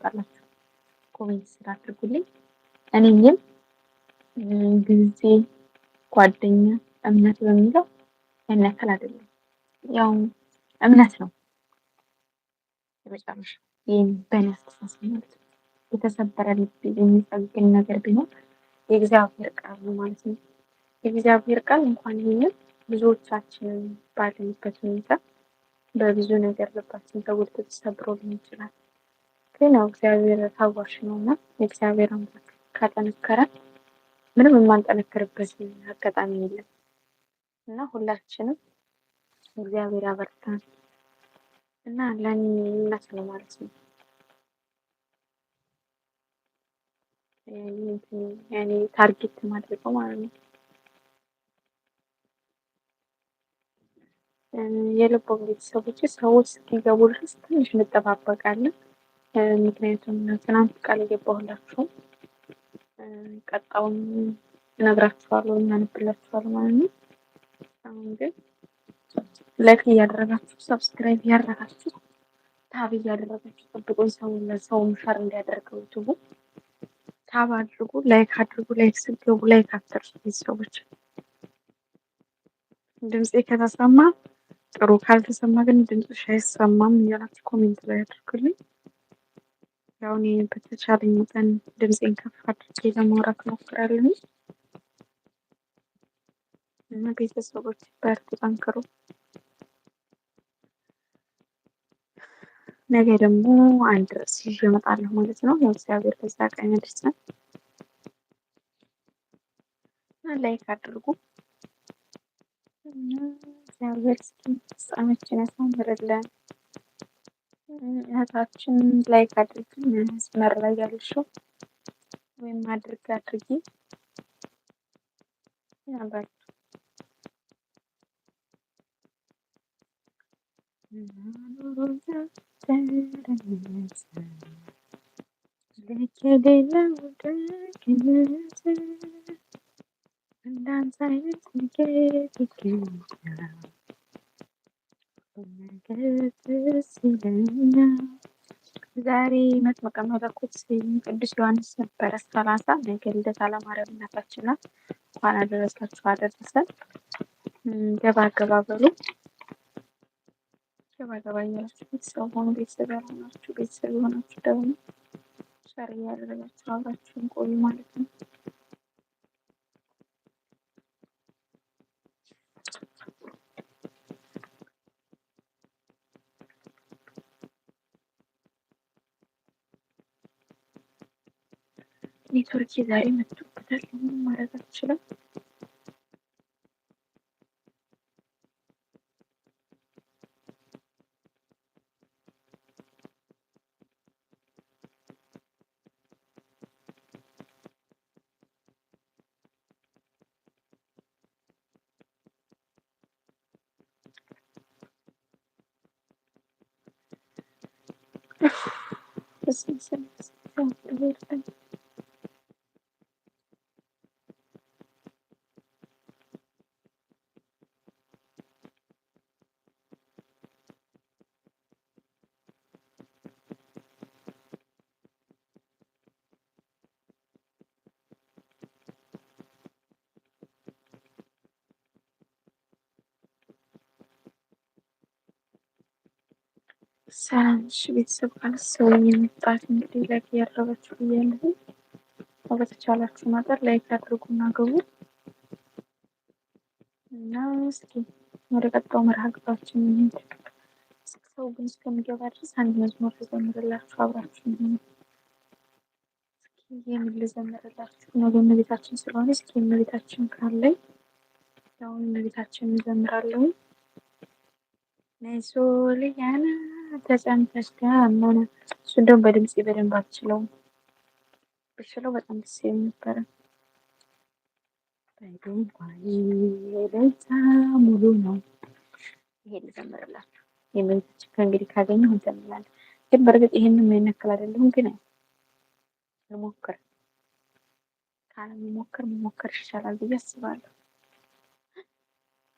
ታስባላችሁ? ኮሜንት ስራ አድርጉልኝ። እኔም ጊዜ፣ ጓደኛ፣ እምነት በሚለው ያን ያክል አይደለም። ያው እምነት ነው የመጨረሻ ይህን በእኔ አስተሳሰብ ማለት ነው። የተሰበረ ልብ የሚጠግን ነገር ቢኖር የእግዚአብሔር ቃል ነው ማለት ነው። የእግዚአብሔር ቃል እንኳን ይህንን ብዙዎቻችንን ባለንበት ሁኔታ በብዙ ነገር ልባችን ተጎድቶ ተሰብሮ ሊሆን ይችላል። ግን ያው እግዚአብሔር ታዋሽ ነው እና የእግዚአብሔር አምላክ ካጠነከረ ምንም የማንጠነክርበት አጋጣሚ የለም እና ሁላችንም እግዚአብሔር ያበርታን እና ለኔ እምነት ነው ማለት ነው። ያኔ ታርጌት ማድረገው ማለት ነው። የልቦም ቤተሰቦች ሰዎች እስኪገቡ ድረስ ትንሽ እንጠባበቃለን። ምክንያቱም ትናንት ቃል የገባሁላችሁ ቀጣውን እነግራችኋለሁ እናነብላችኋለሁ ማለት ነው። አሁን ግን ላይክ እያደረጋችሁ ሰብስክራይብ እያደረጋችሁ ታብ እያደረጋችሁ ጠብቁን። ሰውም ሸር እንዲያደርገው ዩቱቡ ታብ አድርጉ፣ ላይክ አድርጉ። ላይክ ስትገቡ ላይክ አትርሱ ቤተሰቦች። ድምፄ ከተሰማ ጥሩ፣ ካልተሰማ ግን ድምፅሽ አይሰማም እያላችሁ ኮሜንት ላይ አድርጉልኝ። ያው እኔ በተቻለኝ መጠን ድምፄን ከፍ አድርጌ ለማውራት እሞክራለሁ እና ቤተሰቦች በርቱ፣ ጠንክሩ። ነገ ደግሞ አንድ ርዕስ ይዤ እመጣለሁ ማለት ነው። እግዚአብሔር በዛ ቀን ያደርሰን። ላይክ አድርጉ። እግዚአብሔር እስኪ ፍጻሜያችንን ያሳምርልን። እህታችን ላይክ አድርጊ፣ መስመር ላይ ያልሽው ወይም አድርጊ ነበር። እንዳንተ አይነት ንገት ይገኛል ደስ ይለኛል። ዛሬ መጥምቀ መለኮት ቅዱስ ዮሐንስ ነበረ 30 ነገ ልደታ ለማርያም እናታችን ናት። እንኳን አደረሳችሁ አደረሰን። ገባ ገባ በሉ፣ ገባ ገባ እያላችሁ ቤተሰብ ሆኑ። ቤተሰብ ያልሆናችሁ ቤተሰብ የሆናችሁ ደግሞ ሸር እያደረጋችሁ አብራችሁን ቆዩ ማለት ነው። ኔትወርክ ዛሬ መጥቶበታል። ምንም ማድረግ አልችልም። ሰላም ቤተሰብ ካለሰውኝ የመጣት እንግዲህ ላይክ እያደረጋችሁ እያለሁ በተቻላችሁ መጠን ላይክ አድርጉና ግቡ እና እስኪ ወደ ቀጣው መርሃ ግብራችን እንሂድ። ሰው ግን እስከሚገባ ድረስ አንድ መዝሙር ልዘምርላችሁ አብራችሁ ነው። እስኪ የምን ልዘምርላችሁ? ነገ እመቤታችን ስለሆነ እስኪ እመቤታችን ካለኝ ያው እመቤታችን እንዘምራለሁ። ነይሶልያና ተጸንተሽ ደመና። እሱ እንደውም በድምጽ በደንብ አልችለውም፣ ብችለው በጣም ደስ ይለኝ ነበረ። በድንኳኔ ደስታ ሙሉ ነው። ይሄን ልዘምርላችሁ። የእመቤታችን ከእንግዲህ ካገኘሁ እንዘምራለን። ግን በእርግጥ ይሄንን የሚያክል አይደለሁም፣ ግን ልሞክር። ካለመሞከር መሞከር ይሻላል ብዬ አስባለሁ።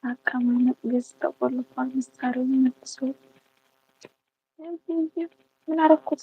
አቀማመጥ ገጽ ተቆልፏል። መሳሪያውን መልሶ ምን አደረኩት?